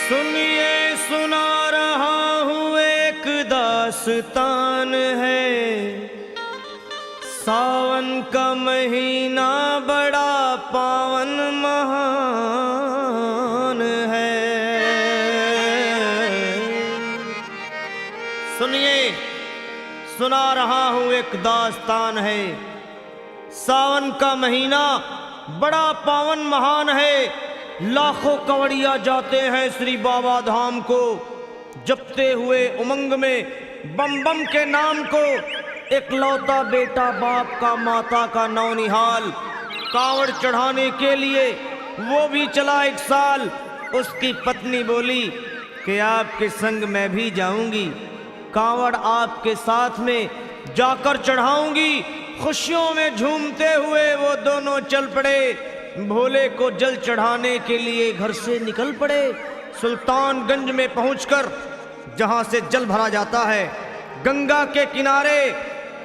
सुनिए सुना रहा हूँ एक दास्तान है। सावन का महीना बड़ा पावन महान है। सुनिए सुना रहा हूँ एक दास्तान है। सावन का महीना बड़ा पावन महान है। लाखों कवड़िया जाते हैं श्री बाबा धाम को, जपते हुए उमंग में बम बम के नाम को। एक लौता बेटा बाप का माता का नौनिहाल कांवड़ चढ़ाने के लिए वो भी चला एक साल। उसकी पत्नी बोली कि आपके संग मैं भी जाऊंगी, कांवड़ आपके साथ में जाकर चढ़ाऊंगी। खुशियों में झूमते हुए वो दोनों चल पड़े। भोले को जल चढ़ाने के लिए घर से निकल पड़े। सुल्तानगंज में पहुंचकर जहां से जल भरा जाता है, गंगा के किनारे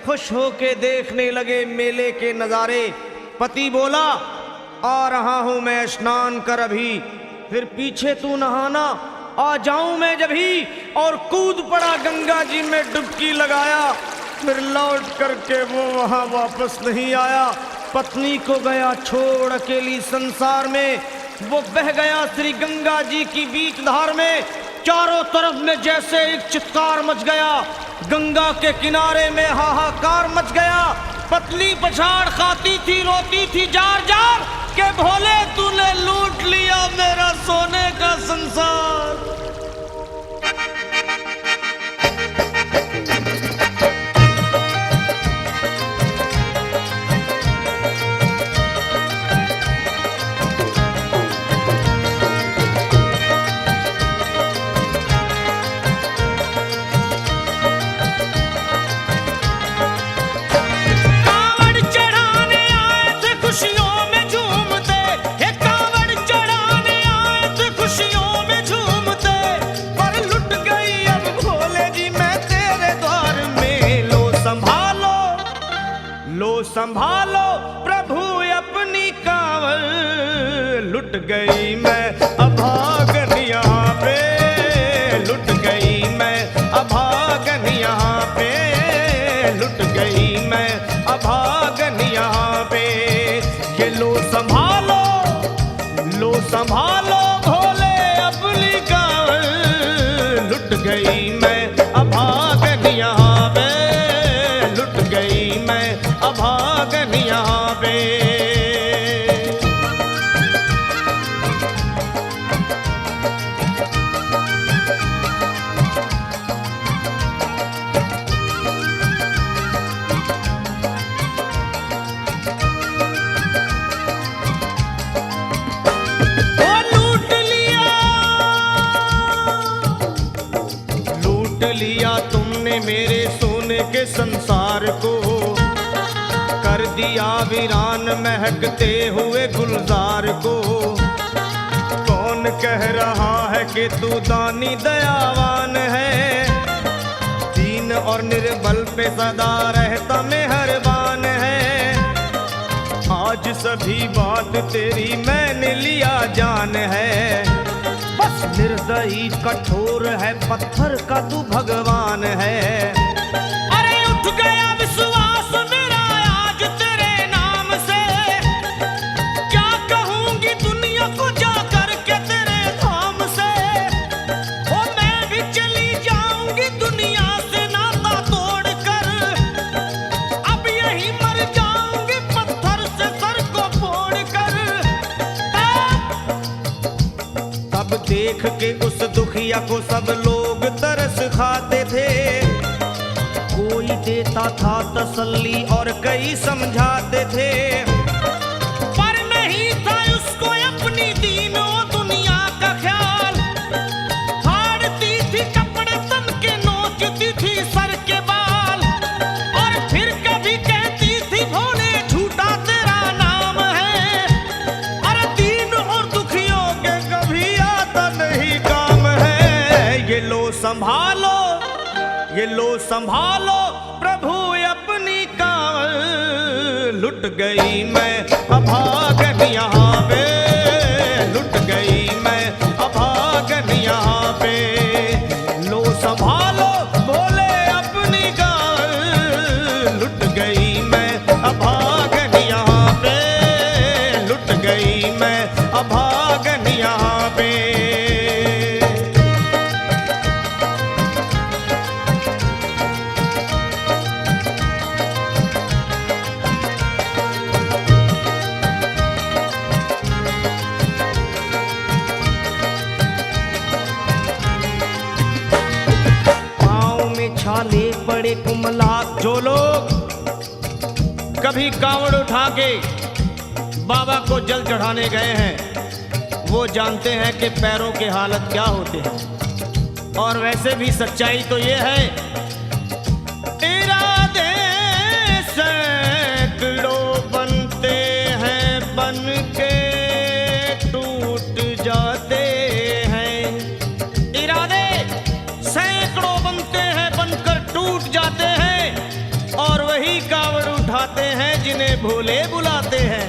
खुश होके देखने लगे मेले के नज़ारे। पति बोला आ रहा हूं मैं स्नान कर अभी, फिर पीछे तू नहाना आ जाऊं मैं जभी। और कूद पड़ा गंगा जी में डुबकी लगाया। फिर लौट करके वो वहां वापस नहीं आया। पत्नी को गया छोड़ अकेली संसार में। वो बह गया श्री गंगा जी की बीच धार में। चारों तरफ में जैसे एक चित्कार मच गया। गंगा के किनारे में हाहाकार मच गया। पत्नी पछाड़ खाती थी, रोती थी जार जार के भोले तूने लूट लिया मेरा सोने का संसार। संभालो प्रभु अपनी कांवड़, लुट गई मैं अभागन यहाँ पे। लुट गई मैं अभागन यहाँ पे। लुट गई मैं अभागन यहाँ पे। ये लो संभालो भोले अपनी कांवड़, लुट गई मैं अभागन यहाँ पे। लुट गई मैं अभागन यहाँ पे। लूट लिया तुमने मेरे सोने के संसार को, कर दिया वीरान महकते हुए गुलजार को। कौन कह रहा है कि तू दानी दयावान है, दीन और निर्बल पे सदा रहता मेहरबान है। आज सभी बात तेरी मैंने लिया जान है, बस निर्दयी कठोर है पत्थर का तू भगवान है। अरे उठ गया विश्वास मेरा आज तेरे नाम से, क्या कहूंगी दुनिया को जाकर के तेरे धाम से। ओ मैं भी चली जाऊंगी दुनिया से नाता तोड़कर, अब यही मर जाऊंगी पत्थर से सर को फोड़कर। तब देख के उस दुखिया को सब लोग तरस खाते थे। कोई देता था तसल्ली और कई समझाते थे, पर नहीं था उसको अपनी दीनों दुनिया का ख्याल। फाड़ती थी कपड़े तन के, नोचती थी सर के बाल, और फिर कभी कहती थी भोले झूठा तेरा नाम है। अरे दीन और दुखियों के कभी आता नहीं काम है। ये लो संभालो प्रभु अपनी कांवड़, लुट गई मैं अभागन यहाँ पे। लुट गई मैं अभागन यहाँ छाले पड़े कुमला। जो लोग कभी कांवड़ उठा के बाबा को जल चढ़ाने गए हैं वो जानते हैं कि पैरों के हालत क्या होते हैं। और वैसे भी सच्चाई तो ये है, इरादे सैकड़ों बनते हैं बन के टूट जाते हैं। इरादे सैकड़ों बनते हैं बनकर टूट जाते हैं। और वही कावड़ उठाते हैं जिन्हें भोले बुलाते हैं।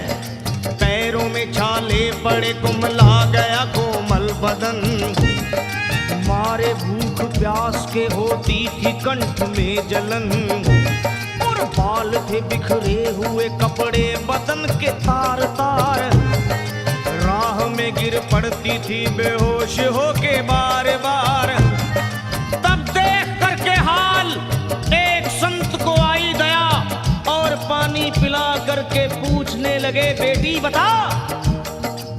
पैरों में छाले पड़े कुमला गया कोमल बदन। मारे भूख प्यास के होती थी कंठ में जलन। और बाल थे बिखरे हुए कपड़े बदन के तार तार। राह में गिर पड़ती थी बेहोश होके बार बार। तब देख करके हाल एक संत को आई दया और पानी पिला करके पूछने लगे, बेटी बता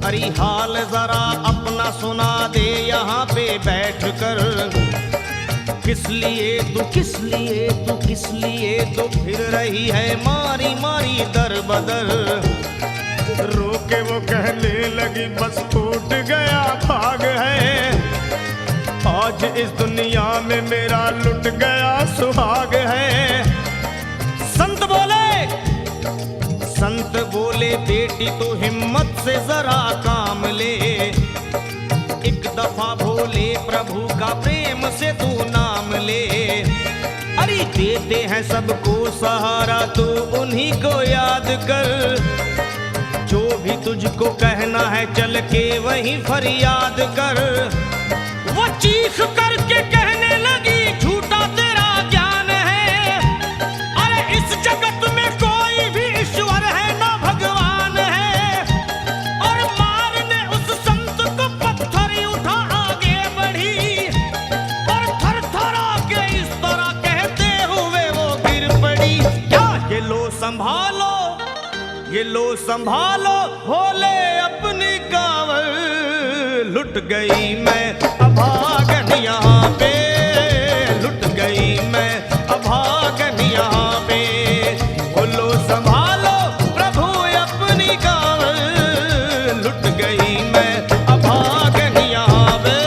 अरे हाल जरा अपना सुना दे यहाँ पे बैठ कर। किस लिए तू किस लिए तू किस लिए तो फिर रही है मारी मारी दर बदर। रोके वो कहने लगी बस टूट गया भाग है। आज इस दुनिया में मेरा लुट गया सुहाग है। संत बोले बेटी तो हिम्मत से जरा काम ले। एक दफा भोले प्रभु का प्रेम से तू नाम ले। अरे देते हैं सबको सहारा तू उन्हीं को याद कर। जो भी तुझको कहना है चल के वहीं फरियाद कर। वो चीख करके कहने लगी झूठा तेरा ज्ञान है। अरे इस जगत में कोई भी ईश्वर है ना भगवान है। और मारने उस संत को पत्थर उठा आगे बढ़ी। और थर थर के इस तरह कहते हुए वो गिर पड़ी। क्या ये लो संभालो ये लो संभालो भोले अपनी कांवड़। लुट गई मैं अभागन यहाँ पे। लुट गई मैं अभागन यहाँ पे। बोलो संभालो प्रभु अपनी कांवड़। लुट गई मैं अभागन यहाँ पे।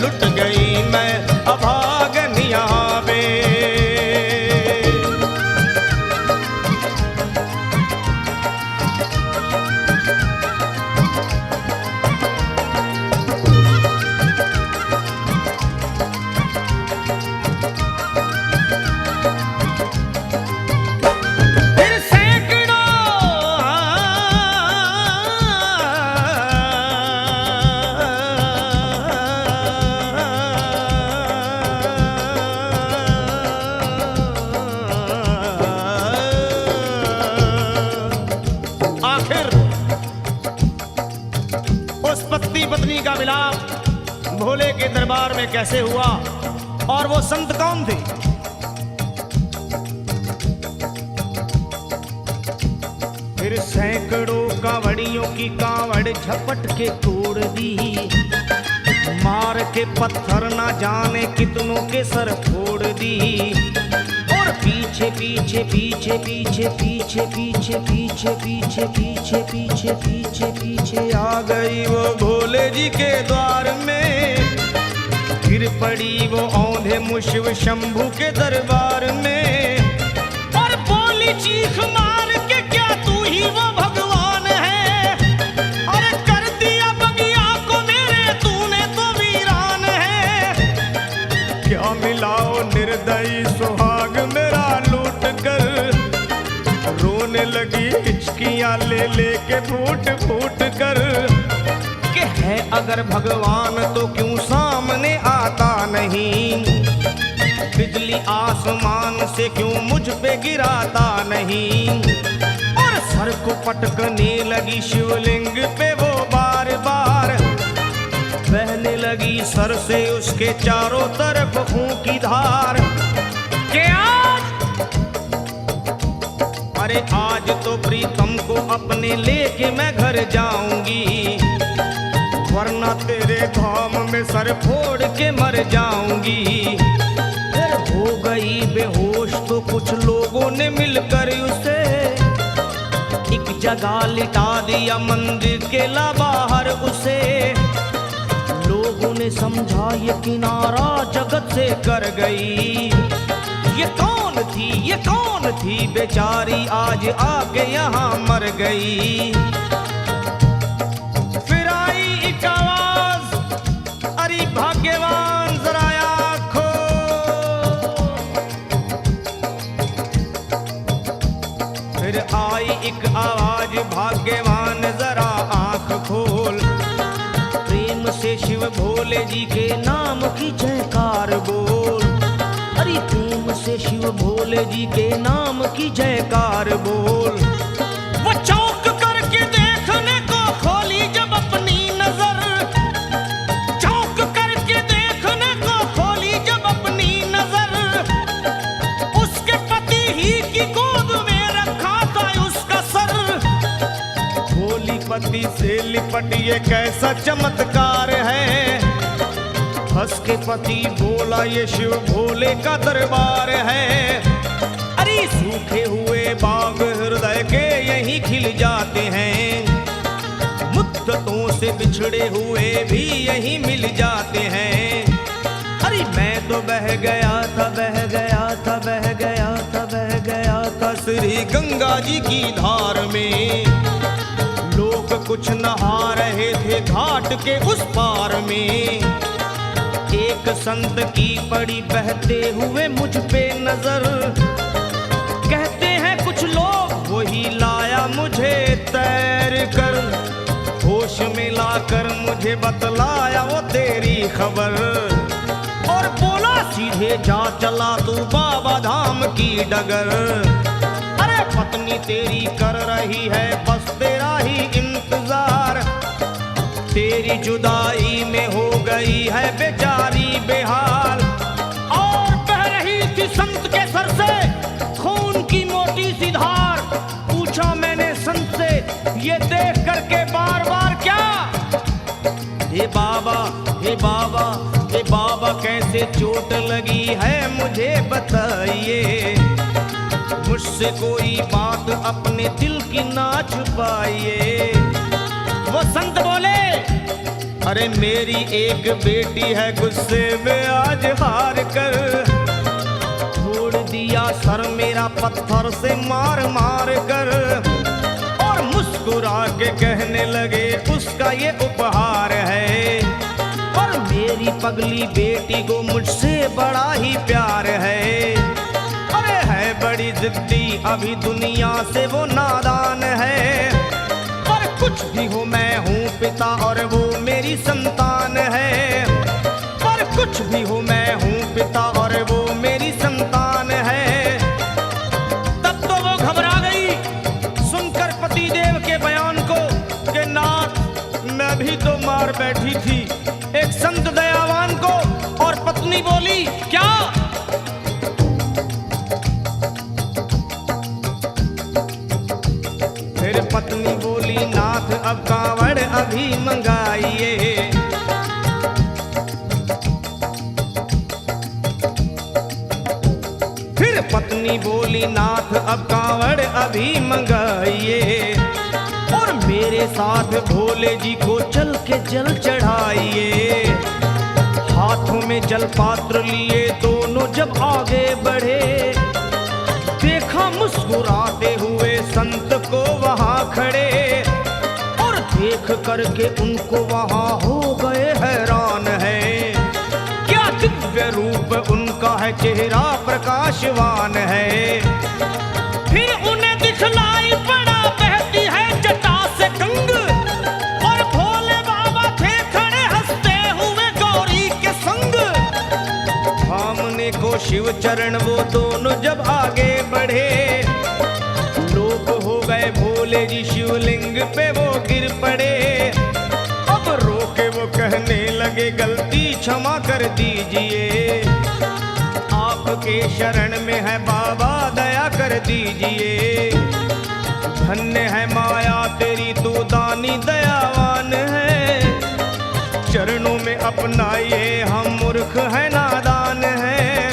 लुट गई मैं अभागन यहाँ पे। पत्नी का मिलाप भोले के दरबार में कैसे हुआ और वो संत कौन थे? फिर सैकड़ों कांवड़ियों की कांवड़ झपट के तोड़ दी। मार के पत्थर ना जाने कितनों के सर फोड़ दी। और पीछे पीछे पीछे पीछे पीछे पीछे पीछे पीछे पीछे पीछे पीछे पीछे आ गई वो भोले जी के द्वार में। गिर पड़ी वो औंधे मुशिव शंभू के दरबार में। और बोली चीख मार के क्या तू ही वो भगवान है? अरे कर दिया बगिया को मेरे तूने तो वीरान है। क्या मिलाओ निर्दयी सुहाग मेरा लूट कर। रोने लगी हिचकियां ले लेके फूट फूट कर। कि है अगर भगवान तो क्यों सामने आता नहीं? बिजली आसमान से क्यों मुझ पे गिराता नहीं? और सर को पटकने लगी शिवलिंग पे वो बार बार। बहने लगी सर से उसके चारों तरफ खून की धार। के अरे आज तो प्रीतम को अपने लेके मैं घर जाऊंगी। वरना तेरे धाम में सर फोड़ के मर जाऊंगी। फिर हो जगह लिटा दिया मंदिर के ला बाहर उसे। लोगों ने समझा ये किनारा जगत से कर गई। ये कौन थी बेचारी आज आके यहाँ मर गई। फिर आई एक आवाज, अरे भाग्यवान जरा आँखो। फिर आई एक आवाज, भाग्यवान जरा आँख खोल। प्रेम से शिव भोले जी के नाम की जयकार बोल। अरे प्रेम से शिव भोले जी के नाम की जयकार बोल। वो चौंक करके देखने को खोली जब अपनी नजर। चौंक करके देखने को खोली जब अपनी नजर। उसके पति ही की गोद में रखा था उसका सर। भोली पति से लिपट ये कैसा चमत्कार है। हंस के पति बोला ये शिव भोले का दरबार है। अरे सूखे हुए बाग हृदय के यहीं खिल जाते हैं। मुद्दतों से बिछड़े हुए भी यहीं मिल जाते हैं। अरे मैं तो बह गया था श्री गंगा जी की धार में। लोग कुछ नहा रहे थे घाट के उस पार में। एक संत की पड़ी बहते हुए मुझ पे नजर। कहते हैं कुछ लोग वही लाया मुझे तैर कर। होश में लाकर मुझे बतलाया वो तेरी खबर। और बोला सीधे जा चला तू बाबा धाम की डगर। अरे पत्नी तेरी कर रही है बस तेरा ही इंतजार। तेरी जुदाई में हो गई है बेचारी बेहाल। और बह रही थी संत के सर से खून की मोटी सी धार। पूछा मैंने संत से ये देख करके बार बार क्या। हे बाबा हे बाबा हे बाबा कैसे चोट लगी है मुझे बताइए। मुझसे कोई बात अपने दिल की ना छुपाइए। वो संत बोले अरे मेरी एक बेटी है गुस्से में आज हार कर। छोड़ दिया सर मेरा पत्थर से मार मार कर। और मुस्कुरा के कहने लगे उसका ये उपहार है। और मेरी पगली बेटी को मुझसे बड़ा ही प्यार है। अरे है बड़ी जिद्दी अभी दुनिया से वो नादान है। पर कुछ भी हो मैं हूँ पिता और वो मेरी संतान है। पर कुछ भी हो मैं हूँ पिता और वो मेरी संतान है। तब तो वो घबरा गई सुनकर पतिदेव के बयान को कि नाथ मैं भी तो मार बैठी थी एक संत दयावान को। और पत्नी बोली क्या। फिर पत्नी बोली नाथ अब कांवड़ अभी मंगाइए। फिर पत्नी बोली नाथ अब कांवड़ अभी मंगाइए। और मेरे साथ भोले जी को चल के जल चढ़ाइए। हाथों में जल पात्र लिए दोनों जब आगे बढ़े। देखा मुस्कुराते हुए संत को वहां खड़े। और देख करके उनको वहां हो गए हैरान है। क्या दिव्य रूप उनका है चेहरा प्रकाशवान है। फिर उन्हें दिखलाई पड़ा बहती है जटा से गंग। और भोले बाबा थे खड़े हंसते हुए गौरी के संग। सामने को शिव चरण वो दोनों जब आगे बढ़े। लोग हो गए भोले जी शिवलिंग पे वो गिर पड़े। अब रोके वो कहने लगे गलती क्षमा कर दीजिए। आपके शरण में है बाबा दया कर दीजिए। धन्य है माया तेरी तू दानी दयावान है। चरणों में अपनाइए हम मूर्ख है नादान है।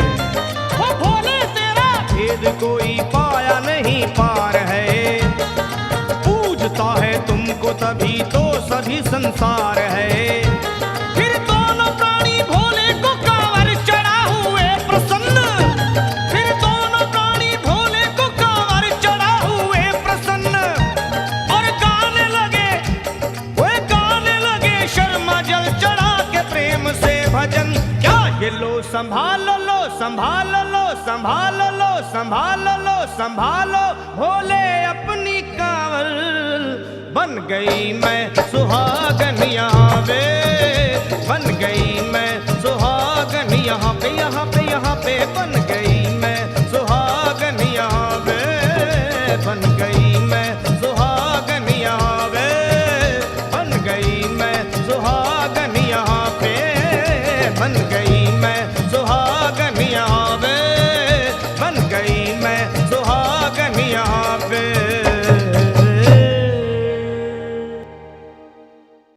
वो भोले तेरा भेद कोई पाया नहीं पार है। हो तभी तो सभी संसार है। फिर दोनों प्राणी भोले को कांवर चढ़ा हुए प्रसन्न, फिर दोनों प्राणी भोले को कांवर चढ़ा हुए प्रसन्न, और गाने लगे, वे गाने लगे शर्मा जल चढ़ा के प्रेम से भजन। क्या ये लो संभाल लो, संभाल लो, संभाल लो, संभाल लो, संभालो भोले अपनी कांवर। बन गई मैं सुहागन यहाँ पे, बन गई मैं सुहागन यहाँ पे, यहाँ पे, यहाँ पे बन गई मैं सुहागन यहाँ पे, बन गई मैं सुहागन यहाँ पे, बन गई मैं सुहागन यहाँ पे, बन गई